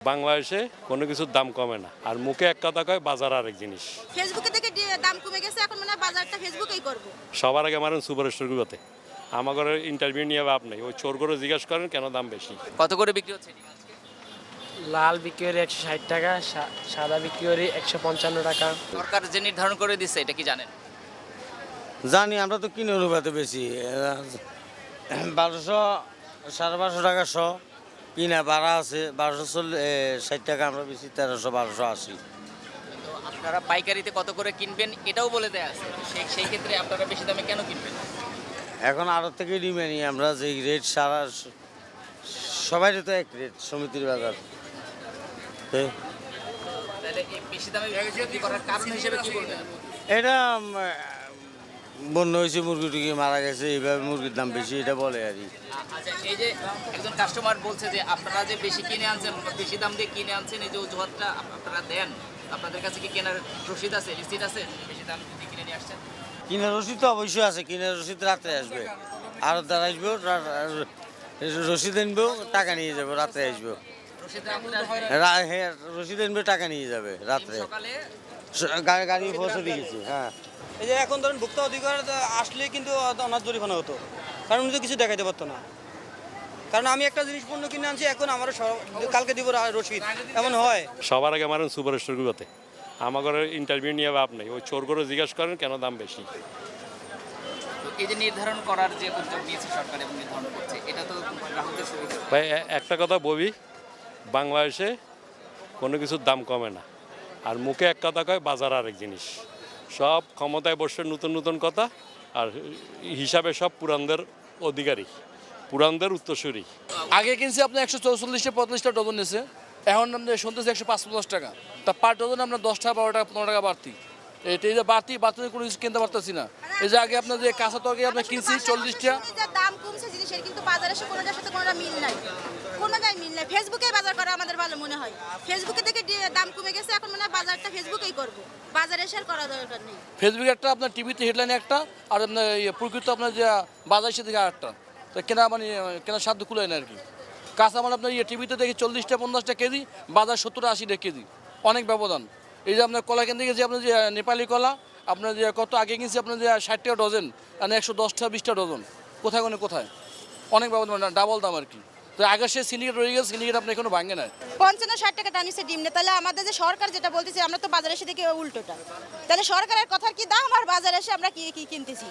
বাংলাদেশে কোনো কিছুর দাম কমে না, আর মুখে এক কথা কয়, বাজার আরেক জিনিস। ফেসবুকে থেকে দাম কমে গেছে, এখন মানে বাজারটা ফেসবুকেই করব। সবার আগে মারেন সুপার স্টোরগুলোতে। আমাদের ইন্টারভিউ নিয়ে ভাব নেই, ওই চোর করে জিজ্ঞাসা করেন কেন দাম বেশি। কত করে বিক্রি হচ্ছে এটি আজকে? লাল বিক্রি করি 160 টাকা, সাদা বিক্রি করি 155 টাকা। সরকার যে নির্ধারণ করে দিচ্ছে এটা কি জানেন? জানি, আমরা তো কিনে অনুপাতে বেশি 1200 1250 টাকা শ কিনা ভাড়া আছে, 1260 টাকা আমরা বেশি 1300 1280। তো আপনারা পাইকারিতে কত করে কিনবেন এটাও বলে দেয়া আছে, সেই ক্ষেত্রে আপনারা বেশি দামে কেন কিনবেন? এখন আরো থেকে নিয়ে নিই আমরা, যে রেট সারা সবাই তো এক রেট, সমিতির বাজার। তাহলে এই বেশি দামে বিক্রি করার কারণ হিসেবে কি বলবেন? এটা বন্য হয়েছে, মুরগি টুরগি মারা গেছে, এইভাবে মুরগির দাম বেশি, এটা বলে আর কি। আচ্ছা, এই যে একজন কাস্টমার বলছে যে আপনারা যে বেশি কিনে আনছেন, বেশি দাম দিয়ে কিনে আনছেন, এই যে অজুহাতটা আপনারা দেন, আপনাদের কাছে কি কেনার রসিদ আছে, রিসিট আছে বেশি দাম দিয়ে কিনে নিয়ে আসছেন? কিনার রসিদ তো অবশ্যই আছে, কিনার রসিদ রাত্রে আসবে, আর দ্বারা আসবো, রসিদ আনবো, টাকা নিয়ে যাবো, রাত্রে আসবো। রসিদ আপনার হ্যাঁ, রসিদ আনবে, টাকা নিয়ে যাবে রাত্রে। সকালে গাড়ি পৌঁছে দিয়েছি। হ্যাঁ, এই যে এখন ধরেন ভোক্তা অধিকার আসলে কিন্তু অনার জরিমানা হতো, কারণ উনি তো কিছু দেখাইতে পারতো না। কারণ আমি একটা জিনিস পণ্য কিনে আনছি, এখন আমার কালকে দিব রসিদ, এমন হয়। সবার আগে মারেন সুপার স্টোরগুলোতে। আমাদের ইন্টারভিউ নিয়ে ভাব নেই, ওই চোর করে জিজ্ঞাসা করেন কেন দাম বেশি। তো এই যে নির্ধারণ করার যে উদ্যোগ নিয়েছে সরকার এবং নির্ধারণ করছে, এটা তো গ্রাহকের সুবিধা। ভাই একটা কথা বলি, বাংলাদেশে কোনো কিছুর দাম কমে না, আর মুখে এক কথা কয়, বাজার আরেক জিনিস। সব ক্ষমতায় বসে নতুন নতুন কথা, আর হিসাবে সব পুরানদের অধিকারী, পুরানদের উত্তরসূরি। আগে কিনছি আপনার 144 45টা ডজন নিয়েছে, এখন আপনার শুনতেছি 155 টাকা। তা পার ডজন আপনার 10 টাকা 12 টাকা 15 টাকা বাড়তি। এটা এই যে বাড়তি কোনো কিছু কিনতে পারতেছি না। এই যে আগে আপনার যে কাঁচা তরকারি আপনার কিনছি 40টা, দাম কমছে জিনিসের, কিন্তু বাজারে এসে কোনোটার সাথে কোনোটা মিল নাই, কোনোটাই মিল নাই। ফেসবুকে বাজার করা আমাদের ভালো মনে হয়। ফেসবুকে থেকে দাম কমে গেছে, এখন মানে বাজারটা ফেসবুকেই করব। বাজারে এসে আর করা দরকার নেই। ফেসবুকে একটা, আপনার টিভিতে হেডলাইনে একটা, আর আপনার প্রকৃত আপনার যে বাজার সেদিকে আরেকটা। তো কেনা মানে কেনার সাধ্য কুলায় না আর কি। কাঁচামাল আপনার টিভিতে দেখি 40টা 50টা কেজি, বাজার 70 80 কেজি, অনেক ব্যবধান। এই যে আপনার কলা কেন্দ্রে গেছি, আপনার যে নেপালি কলা আপনার যে কত আগে কিনছি আপনার যে 60 টাকা ডজন, আর 110টা 20টা ডজন, কোথায় কোথায় অনেক ব্যবধান, ডাবল দাম আর কি। তো আগে সে সিন্ডিকেট রয়ে গেছে, সিন্ডিকেট আপনি এখনো ভাঙে না। 55-60 টাকা টানিছে ডিম নে, তাহলে আমাদের যে সরকার যেটা বলতেছে, আমরা তো বাজারে এসে দেখি উল্টোটা। তাহলে সরকারের কথার কি দাম, আর বাজারে এসে আমরা কি কি কিনতেছি?